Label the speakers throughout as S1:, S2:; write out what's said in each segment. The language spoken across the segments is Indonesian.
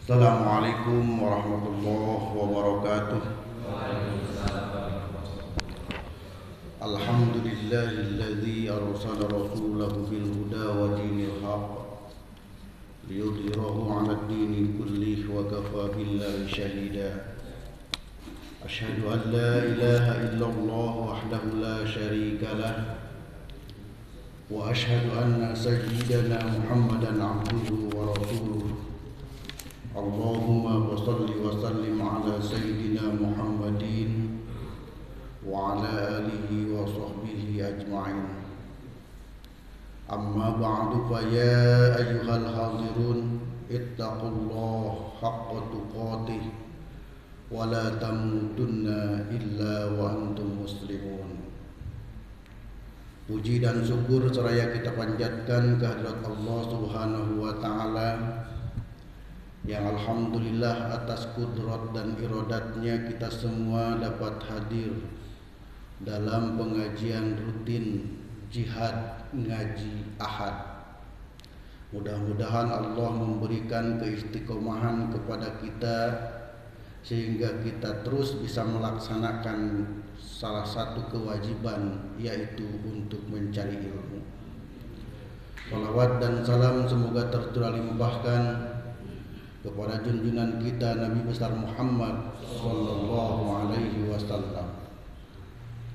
S1: Assalamualaikum warahmatullahi wabarakatuh. Alhamdulillahilladzi arsala rasulahu bil huda wa dinil haqq liyudhhirahu 'alad dini kullihi wa kafaa billahi shahida. Asyhadu an la ilaha illallah wahdahu la syarika lah wa asyhadu anna sayyidana Muhammadan 'abduhu wa rasuluh. Allahumma shalli wa sallim ala sayyidina Muhammadin wa ala alihi wa sahbihi ajma'in. Amma ba'du, fa ya ayyuhal hadirun ittaqullaha haqqa tuqatih wa la tamutunna illa wa antum muslimun. Puji dan syukur seraya kita panjatkan kehadirat Allah Subhanahu wa taala yang alhamdulillah atas kudrat dan iradatnya kita semua dapat hadir dalam pengajian rutin jihad ngaji ahad. Mudah-mudahan Allah memberikan keistiqomahan kepada kita sehingga kita terus bisa melaksanakan salah satu kewajiban, yaitu untuk mencari ilmu. Salawat dan salam semoga tercurah limpahkan kepada junjungan kita Nabi besar Muhammad sallallahu alaihi wasallam.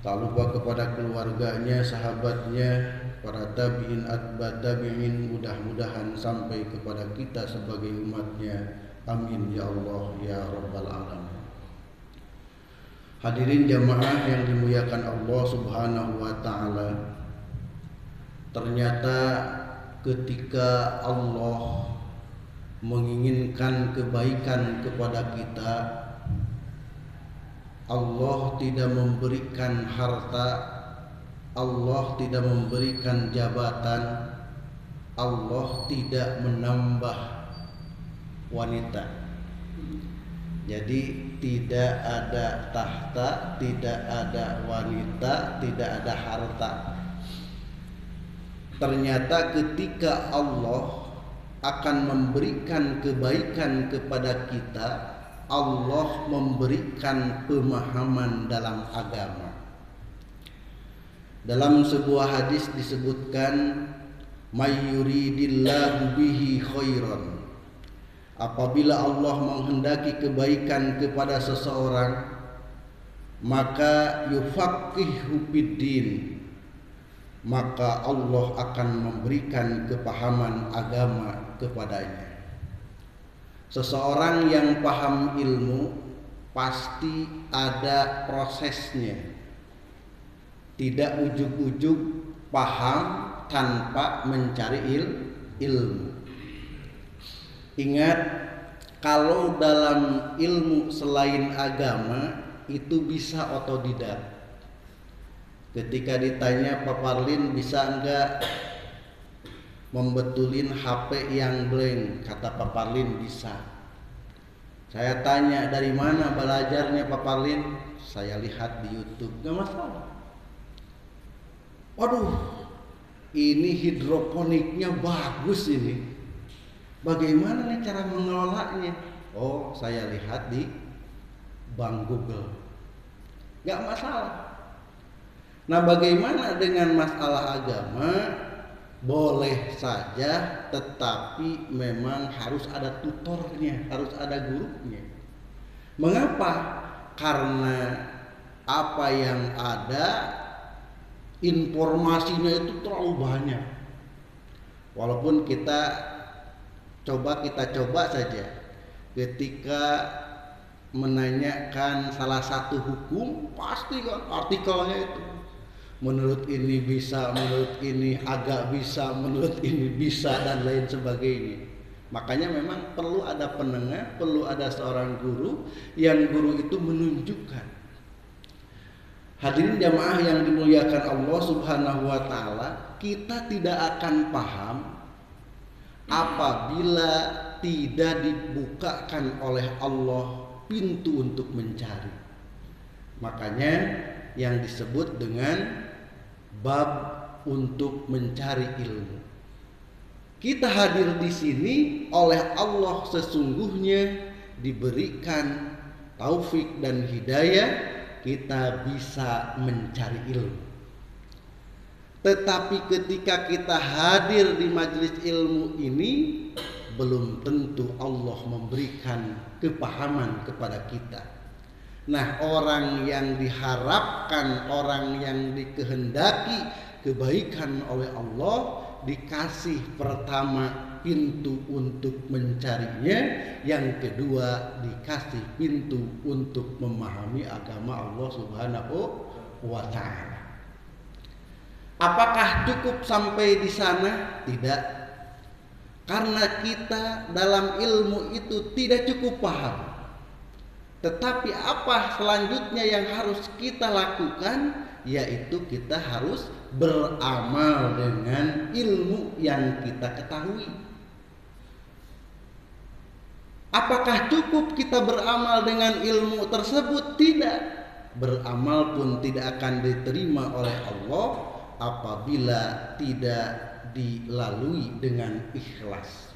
S1: Tak lupa kepada keluarganya, sahabatnya, para tabi'in, atba tabi'in, mudah-mudahan sampai kepada kita sebagai umatnya. Amin ya Allah ya rabbal alamin. Hadirin jamaah yang dimuliakan Allah Subhanahu wa taala, ternyata ketika Allah menginginkan kebaikan kepada kita, Allah tidak memberikan harta, Allah tidak memberikan jabatan, Allah tidak menambah wanita. Jadi tidak ada tahta, tidak ada wanita, tidak ada harta. Ternyata ketika Allah akan memberikan kebaikan kepada kita, Allah memberikan pemahaman dalam agama. Dalam sebuah hadis disebutkan, may yuridillahu bihi khairan. Apabila Allah menghendaki kebaikan kepada seseorang, maka yufaqihu fiddin, maka Allah akan memberikan kepahaman agama kepadanya. Seseorang yang paham ilmu pasti ada prosesnya. Tidak ujug-ujug paham tanpa mencari ilmu. Ingat, kalau dalam ilmu selain agama itu bisa otodidak. Ketika ditanya, Pak Parlin bisa enggak membetulin HP yang blank? Kata Pak Parlin bisa. Saya tanya, dari mana belajarnya Pak Parlin? Saya lihat di YouTube. Gak masalah. Waduh, ini hidroponiknya bagus ini. Bagaimana nih cara mengelolanya? Oh, saya lihat di Bank Google. Gak masalah. Nah, bagaimana dengan masalah agama? Boleh saja, tetapi memang harus ada tutornya, harus ada gurunya. Mengapa? Karena apa yang ada, informasinya itu terlalu banyak. Walaupun kita coba saja ketika menanyakan salah satu hukum, pasti kan artikelnya itu menurut ini bisa, menurut ini agak bisa, menurut ini bisa, dan lain sebagainya. Makanya memang perlu ada penengah, perlu ada seorang guru, yang guru itu menunjukkan. Hadirin jamaah yang dimuliakan Allah Subhanahu wa taala, kita tidak akan paham apabila tidak dibukakan oleh Allah pintu untuk mencari. Makanya yang disebut dengan bab untuk mencari ilmu. Kita hadir di sini oleh Allah sesungguhnya diberikan taufik dan hidayah, kita bisa mencari ilmu. Tetapi ketika kita hadir di majelis ilmu ini, belum tentu Allah memberikan kepahaman kepada kita. Nah, orang yang diharapkan, orang yang dikehendaki kebaikan oleh Allah, dikasih pertama pintu untuk mencarinya, yang kedua dikasih pintu untuk memahami agama Allah Subhanahu wa ta'ala. Apakah cukup sampai di sana? Tidak. Karena kita dalam ilmu itu tidak cukup paham. Tetapi apa selanjutnya yang harus kita lakukan? Yaitu kita harus beramal dengan ilmu yang kita ketahui. Apakah cukup kita beramal dengan ilmu tersebut? Tidak. Beramal pun tidak akan diterima oleh Allah apabila tidak dilalui dengan ikhlas.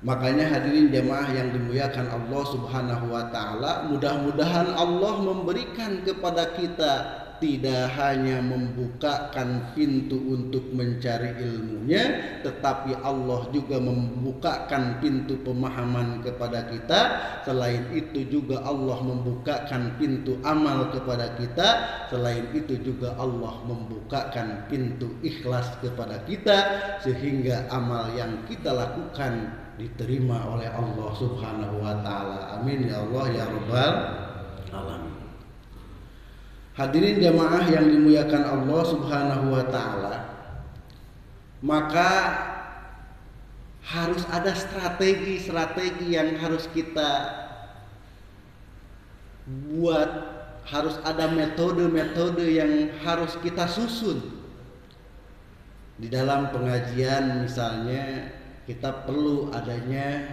S1: Makanya hadirin jamaah yang dimuliakan Allah Subhanahu wa ta'ala, mudah-mudahan Allah memberikan kepada kita tidak hanya membukakan pintu untuk mencari ilmunya, tetapi Allah juga membukakan pintu pemahaman kepada kita. Selain itu juga Allah membukakan pintu amal kepada kita. Selain itu juga Allah membukakan pintu ikhlas kepada kita, sehingga amal yang kita lakukan diterima oleh Allah Subhanahu wa ta'ala. Amin ya Allah ya Rabbal alamin. Hadirin jamaah yang dimuliakan Allah Subhanahu wa ta'ala, maka harus ada strategi-strategi yang harus kita buat, harus ada metode-metode yang harus kita susun. Di dalam pengajian misalnya kita perlu adanya,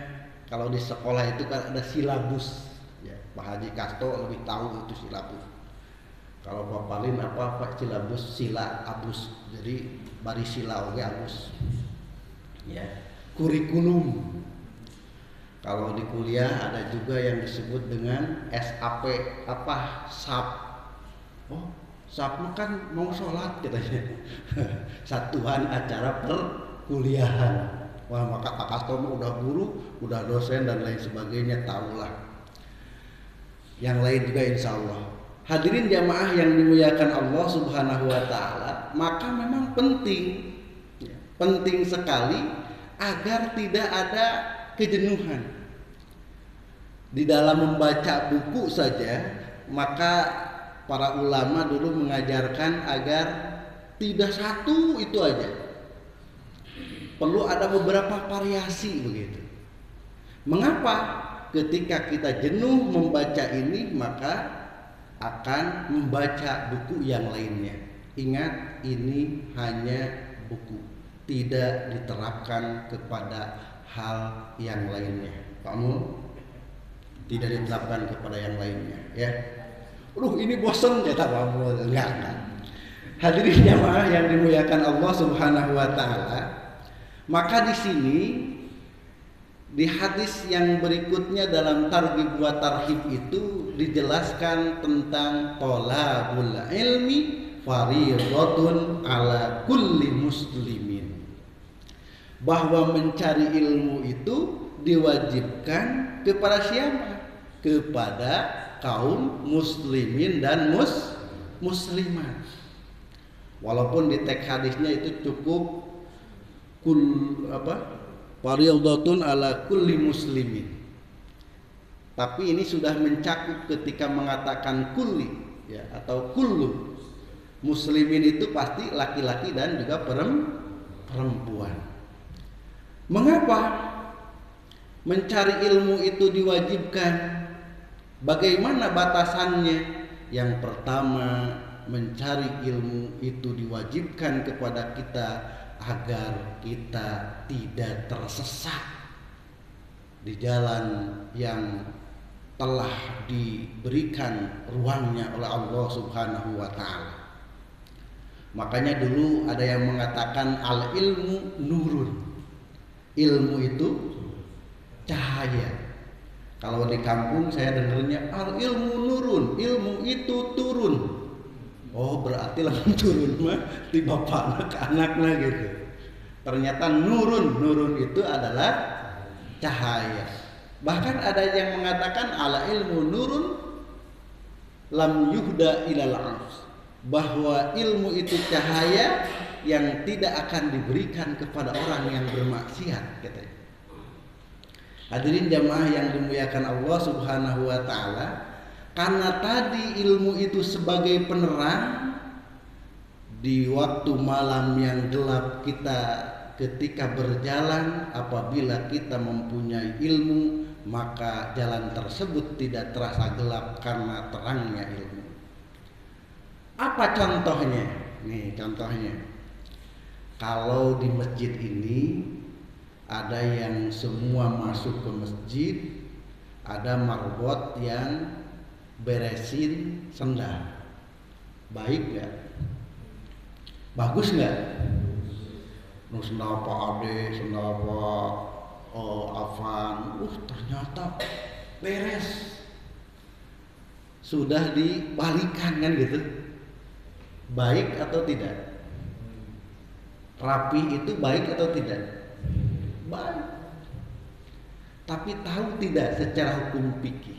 S1: kalau di sekolah itu kan ada silabus ya, Pak Haji Kasto lebih tahu itu silabus. Kalau Pak Palin apa silabus sila abus, jadi bari sila oge abus ya. Kurikulum, kalau di kuliah ada juga yang disebut dengan SAP, apa SAP. Oh, SAP kan mau sholat katanya. Satuan acara perkuliahan. Wah, maka Pak Kasto udah guru, udah dosen dan lain sebagainya, tahulah. Yang lain juga insya Allah. Hadirin jamaah yang dimuliakan Allah Subhanahu wa ta'ala, maka memang penting sekali agar tidak ada kejenuhan di dalam membaca buku saja. Maka para ulama dulu mengajarkan agar tidak satu itu aja, perlu ada beberapa variasi begitu. Mengapa? Ketika kita jenuh membaca ini, maka akan membaca buku yang lainnya. Ingat, ini hanya buku, tidak diterapkan kepada hal yang lainnya. Kamu tidak diterapkan kepada yang lainnya ya. Ini bosan kata kamu. Enggak. Hadirin jamaah yang dimuliakan Allah Subhanahu wa ta'ala, maka di sini di hadis yang berikutnya dalam targhib wa tarhib itu dijelaskan tentang thalabul ilmi fardhatun ala kulli muslimin, bahwa mencari ilmu itu diwajibkan kepada siapa? Kepada kaum muslimin dan muslimat. Walaupun di teks hadisnya itu cukup fardhatun ala kulli muslimin, tapi ini sudah mencakup ketika mengatakan kulli ya, atau kullu. Muslimin itu pasti laki-laki dan juga perempuan. Mengapa mencari ilmu itu diwajibkan? Bagaimana batasannya? Yang pertama, mencari ilmu itu diwajibkan kepada kita agar kita tidak tersesat di jalan yang telah diberikan ruangnya oleh Allah Subhanahu wa ta'ala. Makanya dulu ada yang mengatakan al ilmu nurun. Ilmu itu cahaya. Kalau di kampung saya dengarnya al ilmu nurun, ilmu itu turun. Oh berarti langsung turun mah di bapak ke anaknya gitu. Ternyata nurun itu adalah cahaya. Bahkan ada yang mengatakan ala ilmu nurun lam yuhda ilal ars, bahwa ilmu itu cahaya yang tidak akan diberikan kepada orang yang bermaksiat katanya. Hadirin jamaah yang dimuliakan Allah Subhanahu wa taala, karena tadi ilmu itu sebagai penerang di waktu malam yang gelap kita ketika berjalan. Apabila kita mempunyai ilmu, maka jalan tersebut tidak terasa gelap karena terangnya ilmu. Apa contohnya? Nih contohnya, kalau di masjid ini ada yang semua masuk ke masjid, ada marbot yang beresin sendal. Baik nggak? Bagus nggak? Sendal Pak Ade, sendal Pak Afan, ternyata beres. Sudah dibalikan kan gitu. Baik atau tidak? Rapi itu baik atau tidak? Baik. Tapi tahu tidak secara hukum fikih?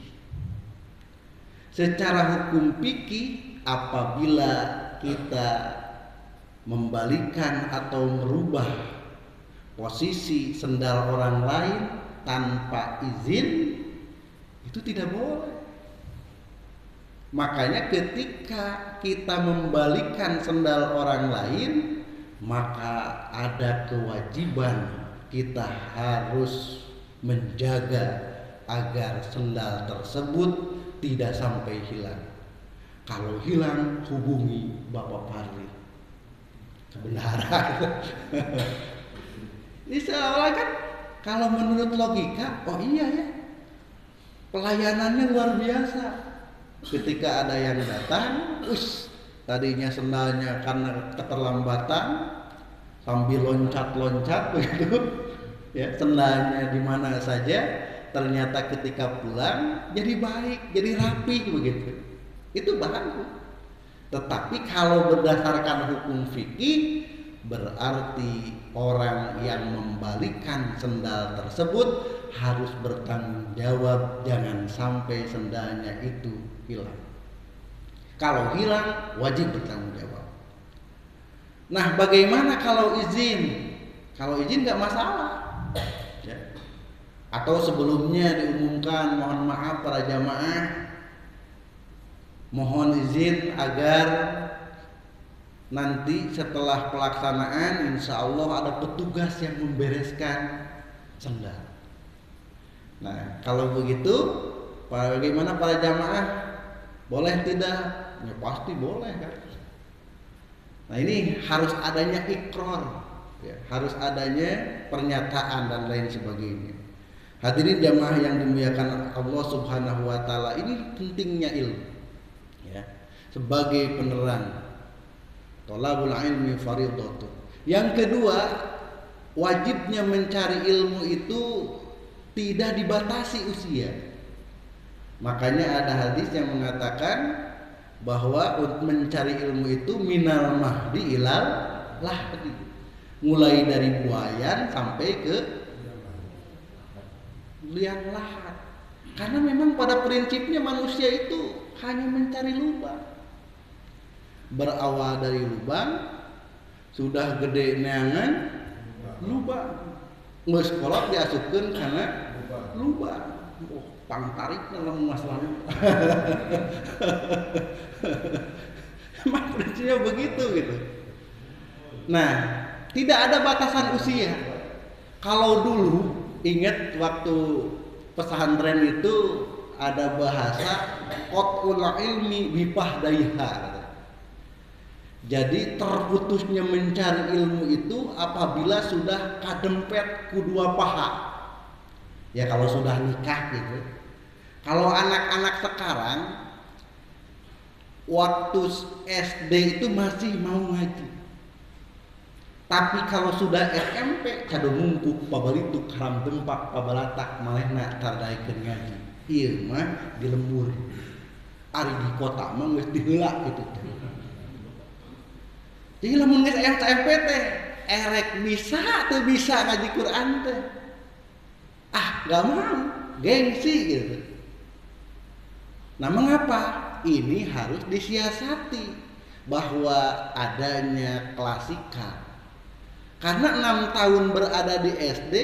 S1: Secara hukum fikih, apabila kita membalikan atau merubah posisi sendal orang lain tanpa izin, itu tidak boleh. Makanya ketika kita membalikan sendal orang lain, maka ada kewajiban kita harus menjaga agar sendal tersebut tidak sampai hilang. Kalau hilang, hubungi Bapak Parli, bendahara. Ini seolah kan kalau menurut logika, oh iya ya, pelayanannya luar biasa. Ketika ada yang datang, tadinya sendalnya karena keterlambatan sambil loncat-loncat begitu, ya sendalnya di mana saja, ternyata ketika pulang jadi baik, jadi rapi begitu. Itu bagus. Tetapi kalau berdasarkan hukum fikih, berarti orang yang membalikan sendal tersebut harus bertanggung jawab, jangan sampai sendalnya itu hilang. Kalau hilang, wajib bertanggung jawab. Nah, bagaimana kalau izin? Kalau izin nggak masalah. Ya. Atau sebelumnya diumumkan, mohon maaf para jamaah, mohon izin agar nanti setelah pelaksanaan insya Allah ada petugas yang membereskan sendal. Nah kalau begitu bagaimana para jamaah? Boleh tidak? Ya pasti boleh kan. Nah ini harus adanya ikrar, ya, harus adanya pernyataan dan lain sebagainya. Hadirin jamaah yang dimuliakan Allah Subhanahu wa taala, ini pentingnya ilmu, ya, sebagai penerang. Thalabul ilmi fardhatun. Yang kedua, wajibnya mencari ilmu itu tidak dibatasi usia. Makanya ada hadis yang mengatakan bahwa untuk mencari ilmu itu minal mahdi ilal lahdi, mulai dari buayan sampai ke liang lahat. Karena memang pada prinsipnya manusia itu hanya mencari lubang. Berawal dari lubang, sudah gede neangan lubang, geus kolot diasupkeun kana lubang. Pangtariknya lamun masalahnya. Memang prinsipnya begitu gitu. Nah, tidak ada batasan usia. Kalau dulu ingat waktu pesantren itu ada bahasa qat'ul ilmi bipahdaiha. Jadi terputusnya mencari ilmu itu apabila sudah kadempet kedua paha. Ya kalau sudah nikah gitu. Kalau anak-anak sekarang waktu SD itu masih mau ngaji. Tapi kalau sudah SMP kado mungkuk pabalituk haram tempak pabalatak malehna tardaikeun ngaji. Ieu mah di lembur. Ari di kota mah geus diheula kitu teh. Jadi lamun geus aya SMP teh erek bisa teu bisa ngaji Quran teh. Ah, enggak mau, gengsi gitu. Nah, mengapa? Ini harus disiasati bahwa adanya klasikal. Karena 6 tahun berada di SD,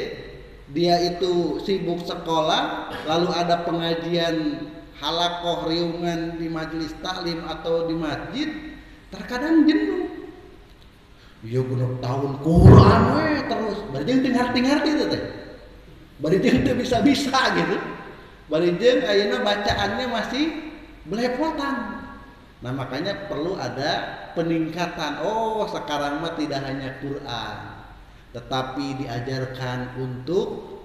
S1: dia itu sibuk sekolah, lalu ada pengajian halakoh riungan di majelis taklim atau di masjid, terkadang jenuh. Ya genep tahun Quran we terus, bari jeung teu ngarti-ngarti teh teh. Bari jeung teu bisa-bisa gitu. Bari jeung ayeuna bacaannya masih belepotan. Nah, makanya perlu ada peningkatan. Oh, sekarang mah tidak hanya Quran, tetapi diajarkan untuk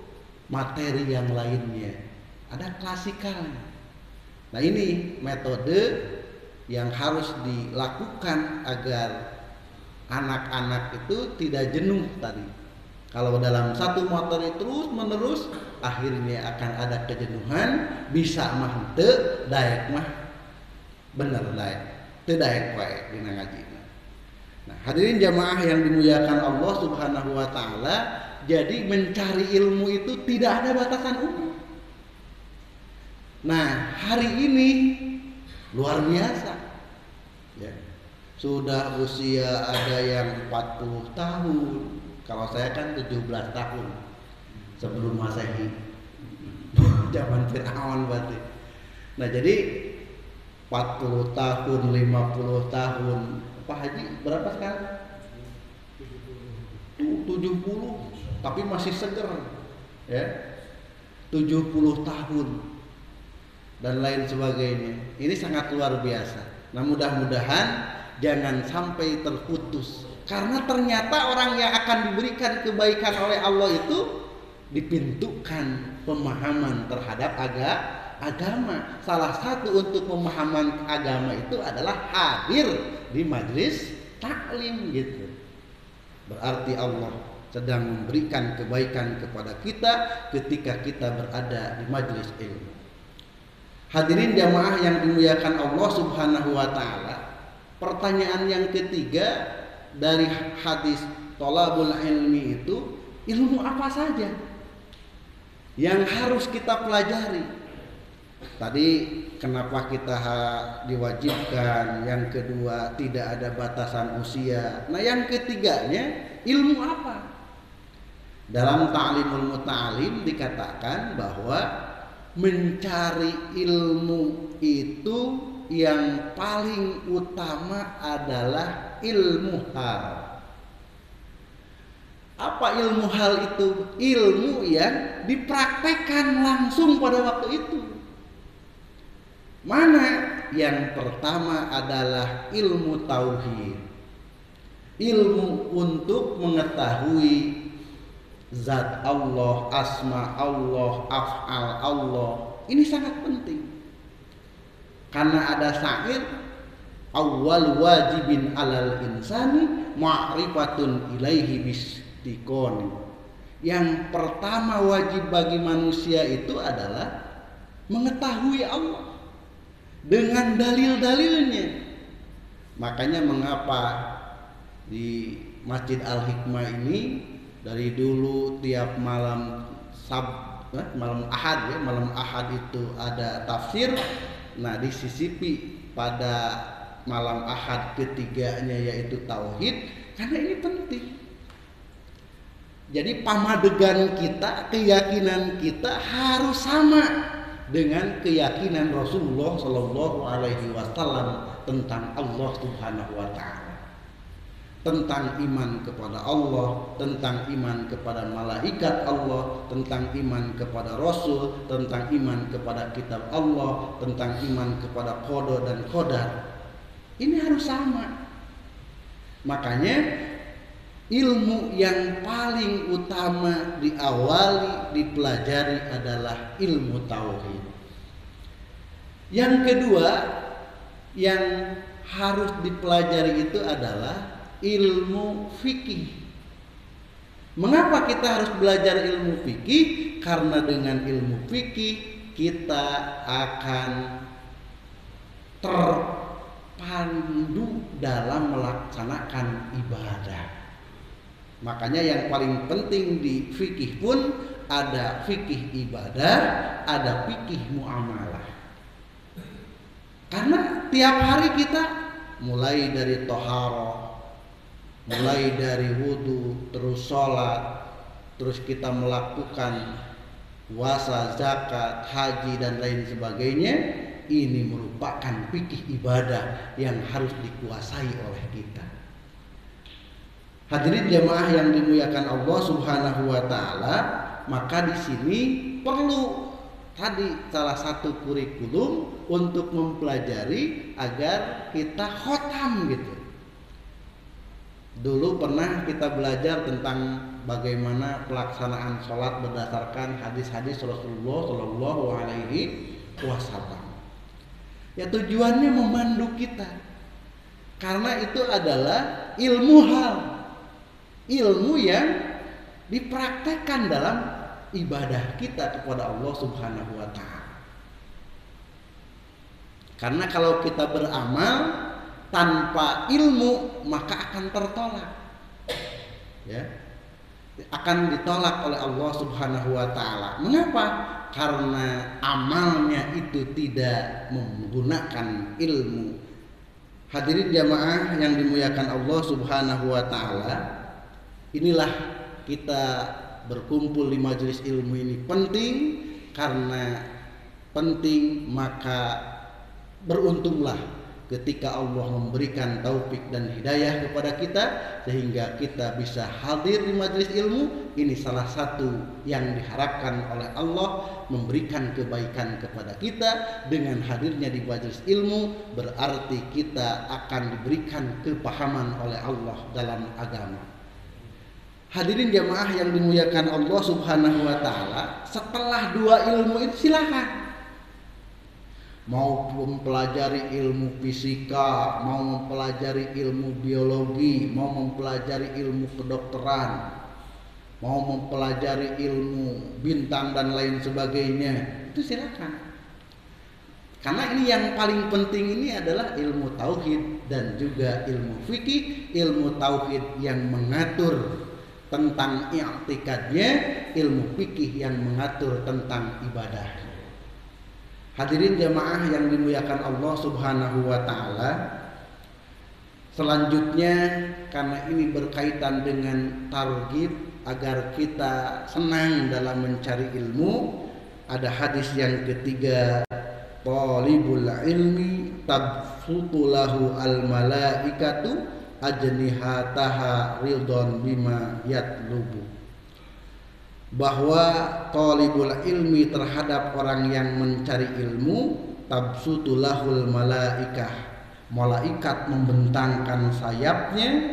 S1: materi yang lainnya. Ada klasikalnya. Nah, ini metode yang harus dilakukan agar anak-anak itu tidak jenuh tadi. Kalau dalam satu materi terus menerus, akhirnya akan ada kejenuhan, bisa mah teu daek mah bener daek, teu daek wae dina ngaji. Nah, hadirin jamaah yang dimuliakan Allah Subhanahu wa taala, jadi mencari ilmu itu tidak ada batasan umur. Nah, hari ini luar biasa. Ya. Sudah usia ada yang 40 tahun. Kalau saya kan 17 tahun sebelum Masehi. Zaman Firaun berarti. Nah, jadi 40 tahun, 50 tahun. Pak Haji berapa sekarang? 70, tapi masih seger. Ya. 70 tahun dan lain sebagainya. Ini sangat luar biasa. Nah, mudah-mudahan jangan sampai terputus. Karena ternyata orang yang akan diberikan kebaikan oleh Allah itu dipintukan pemahaman terhadap agama. Salah satu untuk pemahaman agama itu adalah hadir di majelis taklim gitu. Berarti Allah sedang memberikan kebaikan kepada kita ketika kita berada di majelis ilmu. Hadirin jamaah yang dimuliakan Allah Subhanahu wa taala. Pertanyaan yang ketiga dari hadis thalabul ilmi itu, ilmu apa saja yang harus kita pelajari? Tadi kenapa kita diwajibkan, yang kedua tidak ada batasan usia. Nah, yang ketiganya ilmu apa? Dalam Ta'limul Muta'alim dikatakan bahwa mencari ilmu itu yang paling utama adalah ilmu hal. Apa ilmu hal itu? Ilmu yang dipraktekkan langsung pada waktu itu. Mana? Yang pertama adalah ilmu tauhid. Ilmu untuk mengetahui zat Allah, asma Allah, af'al Allah. Ini sangat penting. Karena ada syair, awwal wajibin alal insani ma'rifatun ilaihi bistiqoni. Yang pertama wajib bagi manusia itu adalah mengetahui Allah dengan dalil-dalilnya. Makanya mengapa di Masjid Al-Hikmah ini dari dulu tiap malam Ahad ya, malam Ahad itu ada tafsir. Nah, disisipi pada malam Ahad ketiganya yaitu tauhid, karena ini penting. Jadi pamadegan kita, keyakinan kita harus sama dengan keyakinan Rasulullah Shallallahu Alaihi Wasallam tentang Allah Subhanahu Wa Taala, tentang iman kepada Allah, tentang iman kepada malaikat Allah, tentang iman kepada Rasul, tentang iman kepada kitab Allah, tentang iman kepada qada dan qadar. Ini harus sama. Makanya ilmu yang paling utama diawali, dipelajari adalah ilmu tauhid. Yang kedua, yang harus dipelajari itu adalah ilmu fikih. Mengapa kita harus belajar ilmu fikih? Karena dengan ilmu fikih kita akan terpandu dalam melaksanakan ibadah. Makanya yang paling penting di fikih pun ada fikih ibadah, ada fikih muamalah. Karena tiap hari kita mulai dari toharoh, mulai dari wudhu, terus sholat, terus kita melakukan puasa, zakat, haji dan lain sebagainya. Ini merupakan fikih ibadah yang harus dikuasai oleh kita. Hadirin jamaah yang dimuliakan Allah Subhanahu wa taala, maka di sini perlu tadi salah satu kurikulum untuk mempelajari agar kita khotam gitu. Dulu pernah kita belajar tentang bagaimana pelaksanaan sholat berdasarkan hadis-hadis Rasulullah Shallallahu Alaihi Wasallam. Ya tujuannya memandu kita, karena itu adalah ilmu yang dipraktekkan dalam ibadah kita kepada Allah Subhanahu wa taala. Karena kalau kita beramal tanpa ilmu maka akan tertolak. Ya. Akan ditolak oleh Allah Subhanahu wa taala. Mengapa? Karena amalnya itu tidak menggunakan ilmu. Hadirin jamaah yang dimuliakan Allah Subhanahu wa taala, inilah kita berkumpul di majelis ilmu ini penting, karena penting maka beruntunglah ketika Allah memberikan taufik dan hidayah kepada kita sehingga kita bisa hadir di majelis ilmu. Ini salah satu yang diharapkan oleh Allah, memberikan kebaikan kepada kita. Dengan hadirnya di majelis ilmu berarti kita akan diberikan kepahaman oleh Allah dalam agama. Hadirin jamaah yang dimuliakan Allah Subhanahu wa taala, setelah dua ilmu itu silakan mau mempelajari ilmu fisika, mau mempelajari ilmu biologi, mau mempelajari ilmu kedokteran, mau mempelajari ilmu bintang dan lain sebagainya, itu silakan. Karena ini yang paling penting ini adalah ilmu tauhid dan juga ilmu fikih. Ilmu tauhid yang mengatur tentang i'tikadnya, ilmu fikih yang mengatur tentang ibadah. Hadirin jamaah yang dimuliakan Allah Subhanahu wa taala, selanjutnya karena ini berkaitan dengan targhib agar kita senang dalam mencari ilmu, ada hadis yang ketiga, talibul ilmi tabsutu lahu al malaikatu ajnihataha ridon bima yatlubu. Bahwa talibul ilmi terhadap orang yang mencari ilmu, tabsutulahul malaikah, malaikat membentangkan sayapnya,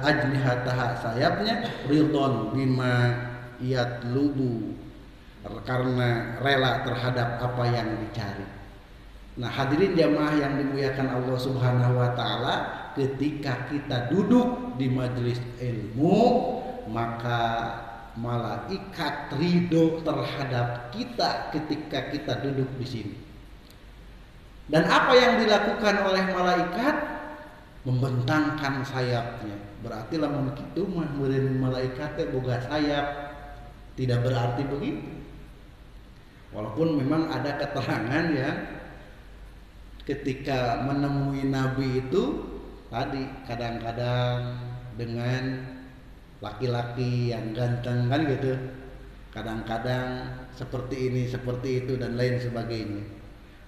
S1: ajnihataha sayapnya, ridon bima yatlubu, karena rela terhadap apa yang dicari. Nah hadirin jamaah yang dimuliakan Allah Subhanahu wa taala, ketika kita duduk di majelis ilmu maka malaikat ridho terhadap kita ketika kita duduk di sini. Dan apa yang dilakukan oleh malaikat? Membentangkan sayapnya. Berarti lamun kitu mah meureun malaikat teh boga sayap, tidak berarti begitu. Walaupun memang ada keterangan ya, ketika menemui Nabi itu tadi kadang-kadang dengan laki-laki yang ganteng kan gitu, kadang-kadang seperti ini seperti itu dan lain sebagainya.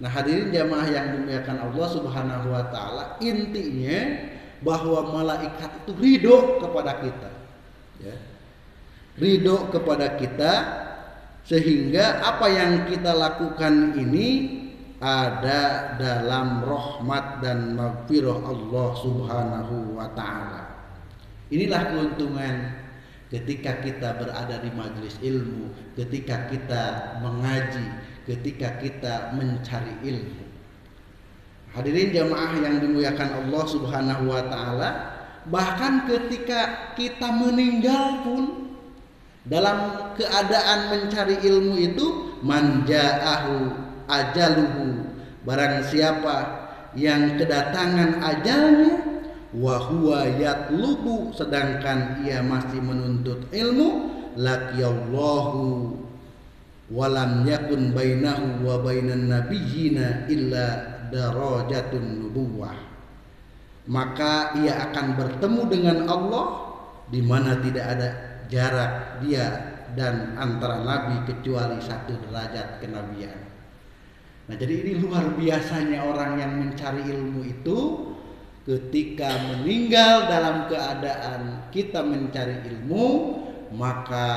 S1: Nah hadirin jamaah yang dimuliakan Allah Subhanahu wa taala, intinya bahwa malaikat itu ridho kepada kita ya. Ridho kepada kita sehingga apa yang kita lakukan ini ada dalam rahmat dan maghfirah Allah Subhanahu wa taala. Inilah keuntungan ketika kita berada di majelis ilmu, ketika kita mengaji, ketika kita mencari ilmu. Hadirin jamaah yang dimuliakan Allah Subhanahu wa taala, bahkan ketika kita meninggal pun dalam keadaan mencari ilmu itu, man ja'ahu ajaluhu, barang siapa yang kedatangan ajalnya, wa huwa yatlubu, sedangkan ia masih menuntut ilmu, laqiyallahu walam yakun bainahu wa bainan nabiyyina illa darajatun nubuwah, maka ia akan bertemu dengan Allah di mana tidak ada jarak dia dan antara nabi kecuali 1 derajat kenabian. Nah, jadi ini luar biasanya orang yang mencari ilmu itu, ketika meninggal dalam keadaan kita mencari ilmu, maka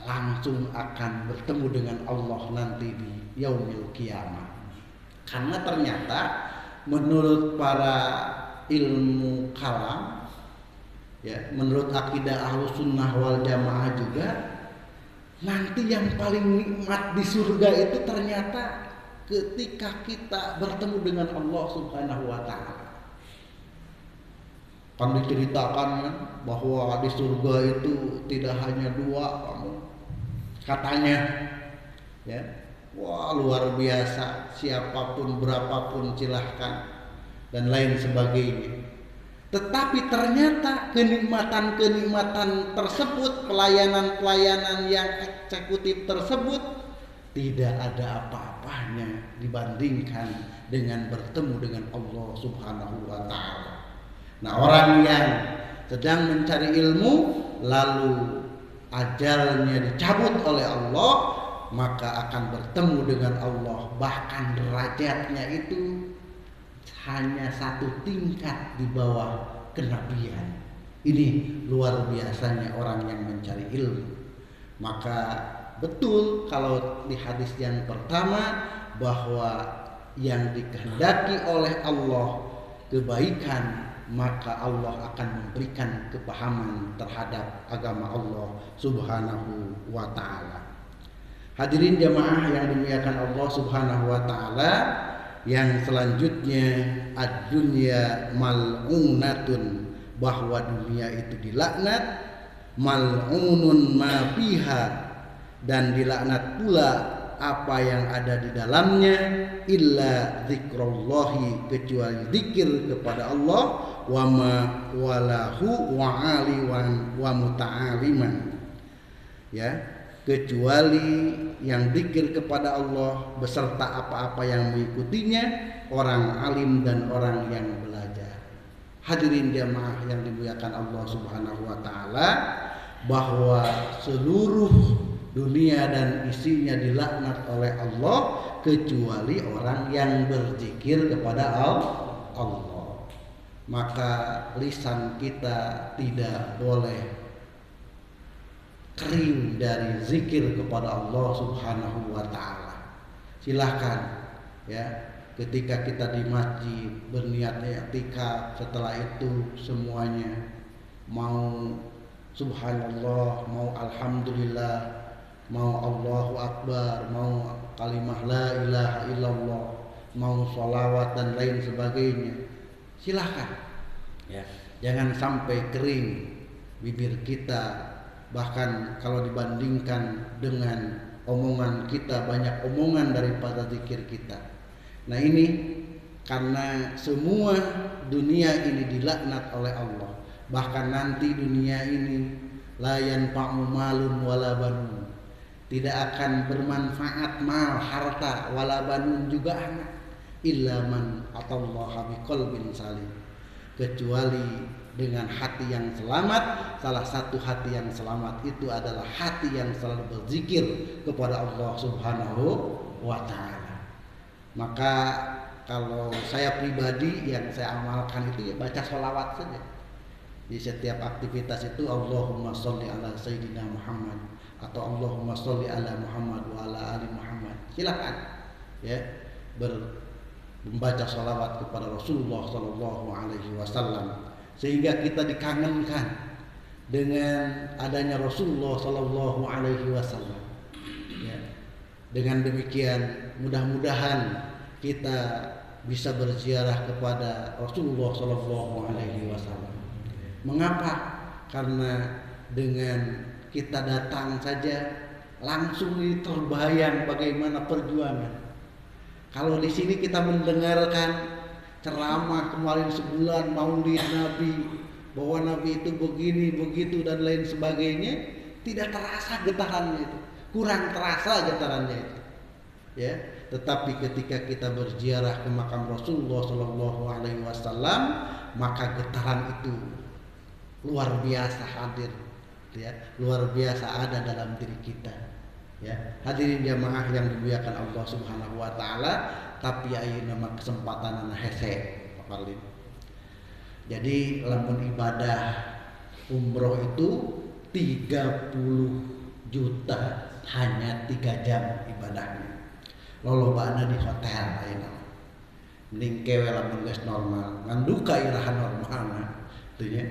S1: langsung akan bertemu dengan Allah nanti di yaumil qiyamah. Karena ternyata menurut para ilmu kalam, ya, menurut akidah Ahlussunnah wal Jamaah juga, nanti yang paling nikmat di surga itu ternyata ketika kita bertemu dengan Allah Subhanahu wa taala. Kan diceritakan ya, bahwa di surga itu tidak hanya 2 katanya, ya. Wah, luar biasa, siapapun berapapun silahkan dan lain sebagainya. Tetapi ternyata kenikmatan-kenikmatan tersebut, pelayanan-pelayanan yang eksekutif tersebut tidak ada apa-apanya dibandingkan dengan bertemu dengan Allah Subhanahu wa taala. Nah, orang yang sedang mencari ilmu lalu ajalnya dicabut oleh Allah, maka akan bertemu dengan Allah, bahkan derajatnya itu hanya 1 tingkat di bawah kenabian. Ini luar biasanya orang yang mencari ilmu. Maka betul kalau di hadis yang pertama bahwa yang dikehendaki oleh Allah kebaikan, maka Allah akan memberikan kepahaman terhadap agama Allah Subhanahu wa taala. Hadirin jamaah yang dimuliakan Allah Subhanahu wa taala, yang selanjutnya ad-dunya mal'unatun, bahwa dunia itu dilaknat, mal'unun ma fiha, dan dilaknat pula apa yang ada di dalamnya, illa zikrallahi, kecuali zikir kepada Allah, wa ma walahu wa aliwan wa muta'aliman, ya, kecuali yang zikir kepada Allah beserta apa-apa yang mengikutinya, orang alim dan orang yang belajar. Hadirin jamaah yang dimuliakan Allah Subhanahu wa taala, bahwa seluruh dunia dan isinya dilaknat oleh Allah kecuali orang yang berzikir kepada Allah. Maka lisan kita tidak boleh kering dari zikir kepada Allah Subhanahu wa taala. Silahkan, ya, ketika kita di masjid berniat i'tikaf, setelah itu semuanya mau subhanallah, mau alhamdulillah, mau Allahu akbar, mau kalimah la ilaha illallah, mau sholawat dan lain sebagainya. Silahkan, ya, jangan sampai kering bibir kita. Bahkan kalau dibandingkan dengan omongan kita, banyak omongan daripada zikir kita. Nah, ini karena semua dunia ini dilaknat oleh Allah. Bahkan nanti dunia ini la yanfa'u malun wala banun, tidak akan bermanfaat mal, harta, wala banun juga anak, illa man atallaha biqalbin salim, kecuali dengan hati yang selamat. Salah satu hati yang selamat itu adalah hati yang selalu berzikir kepada Allah Subhanahu wa taala. Maka kalau saya pribadi yang saya amalkan itu ya baca sholawat saja. Di setiap aktivitas itu Allahumma sholli ala sayyidina Muhammad atau Allahumma sholli ala Muhammad wa ala ali Muhammad. Silakan, ya, membaca sholawat kepada Rasulullah sallallahu alaihi wasallam, sehingga kita dikangenkan dengan adanya Rasulullah sallallahu alaihi wasallam. Ya. Dengan demikian mudah-mudahan kita bisa berziarah kepada Rasulullah Shallallahu Alaihi Wasallam. Mengapa? Karena dengan kita datang saja langsung terbayang bagaimana perjuangan. Kalau di sini kita mendengarkan ceramah kemarin sebulan Maulid Nabi, bahwa Nabi itu begini begitu dan lain sebagainya, tidak terasa getarannya itu, kurang terasa getarannya itu, ya. Tetapi ketika kita berziarah ke makam Rasulullah Shallallahu Alaihi Wasallam, maka getaran itu luar biasa hadir, ya, luar biasa ada dalam diri kita, ya. Hadirin jamaah yang dimuliakan Allah Subhanahu Wa Taala, tapi ayeuna mah kesempatan hese Pak Marlin. Jadi lamun ibadah umroh itu 30 juta hanya 3 jam ibadahnya. Lolobana di hotel ayeuna. Mending kewe lamun geus normal, ngan duka iraha normalna. Teu nya.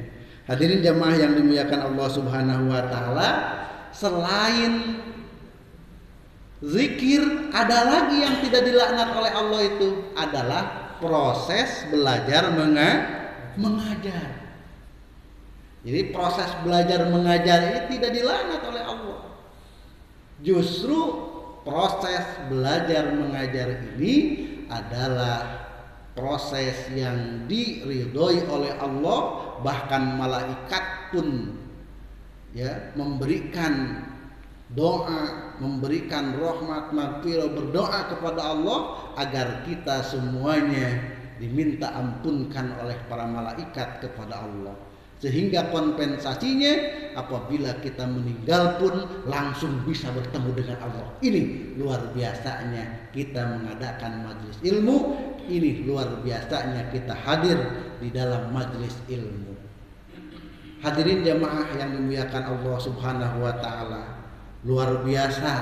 S1: Hadirin jamaah yang dimuliakan Allah Subhanahu wa taala, selain zikir ada lagi yang tidak dilaknat oleh Allah, itu adalah proses belajar mengajar. Jadi proses belajar mengajar ini tidak dilaknat oleh Allah. Justru proses belajar mengajar ini adalah proses yang diridhoi oleh Allah, bahkan malaikat pun ya memberikan doa, memberikan rahmat, maghfirah, berdoa kepada Allah agar kita semuanya diminta ampunkan oleh para malaikat kepada Allah. Sehingga kompensasinya apabila kita meninggal pun langsung bisa bertemu dengan Allah. Ini luar biasanya kita mengadakan majelis ilmu. Ini luar biasanya kita hadir di dalam majelis ilmu. Hadirin jamaah yang dimuliakan Allah Subhanahu wa taala, luar biasa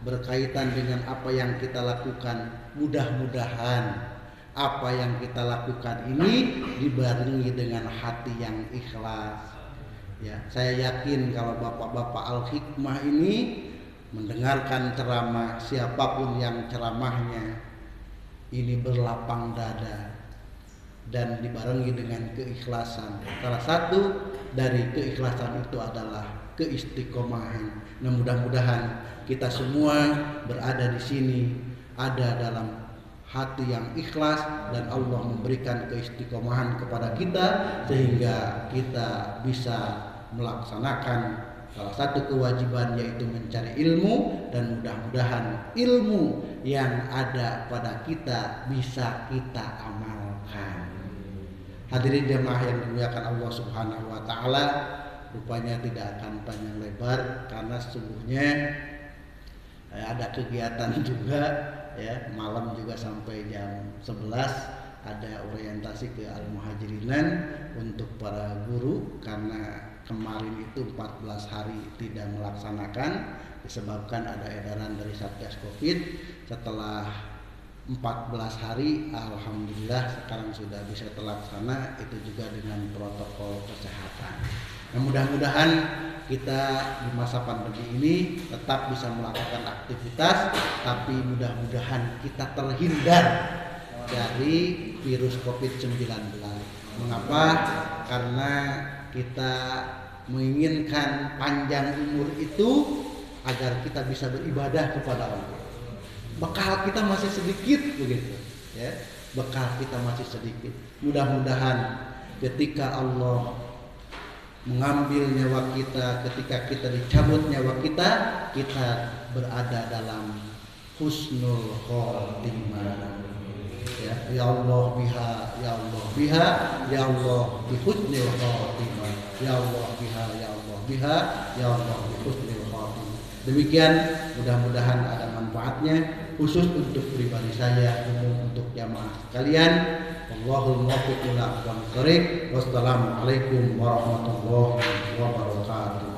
S1: berkaitan dengan apa yang kita lakukan. Mudah-mudahan apa yang kita lakukan ini dibarengi dengan hati yang ikhlas. Ya, saya yakin kalau bapak-bapak Al-Hikmah ini mendengarkan ceramah siapapun yang ceramahnya ini berlapang dada dan dibarengi dengan keikhlasan. Salah satu dari keikhlasan itu adalah keistiqomahan. Nah, mudah-mudahan kita semua berada di sini ada dalam hati yang ikhlas dan Allah memberikan keistiqomahan kepada kita sehingga kita bisa melaksanakan salah satu kewajiban, yaitu mencari ilmu, dan mudah-mudahan ilmu yang ada pada kita bisa kita amalkan. Hadirin jemaah yang dimuliakan Allah Subhanahu wa taala, rupanya tidak akan panjang lebar karena sesungguhnya ada kegiatan juga, ya, malam juga sampai jam 11 ada orientasi ke Al-Muhajirinan untuk para guru, karena kemarin itu 14 hari tidak melaksanakan disebabkan ada edaran dari Satgas Covid. Setelah 14 hari alhamdulillah sekarang sudah bisa terlaksana, itu juga dengan protokol kesehatan. Nah, mudah-mudahan kita di masa pandemi ini tetap bisa melakukan aktivitas, tapi mudah-mudahan kita terhindar dari virus COVID-19. Mengapa? Karena kita menginginkan panjang umur itu agar kita bisa beribadah kepada Allah. Bekal kita masih sedikit begitu, ya. Bekal kita masih sedikit. Mudah-mudahan ketika Allah mengambil nyawa kita, ketika kita dicabut nyawa kita, kita berada dalam husnul khotimah. Ya Allah biha, ya Allah biha, ya Allah bi husnul khotimah. Ya Allah biha, ya Allah biha, ya Allah bi husnul khotimah. Demikian, mudah-mudahan ada manfaatnya khusus untuk pribadi saya, umum untuk jamaah sekalian. Wallahul muwaffiq ila aqwamit thoriq. Wassalamualaikum warahmatullahi wabarakatuh.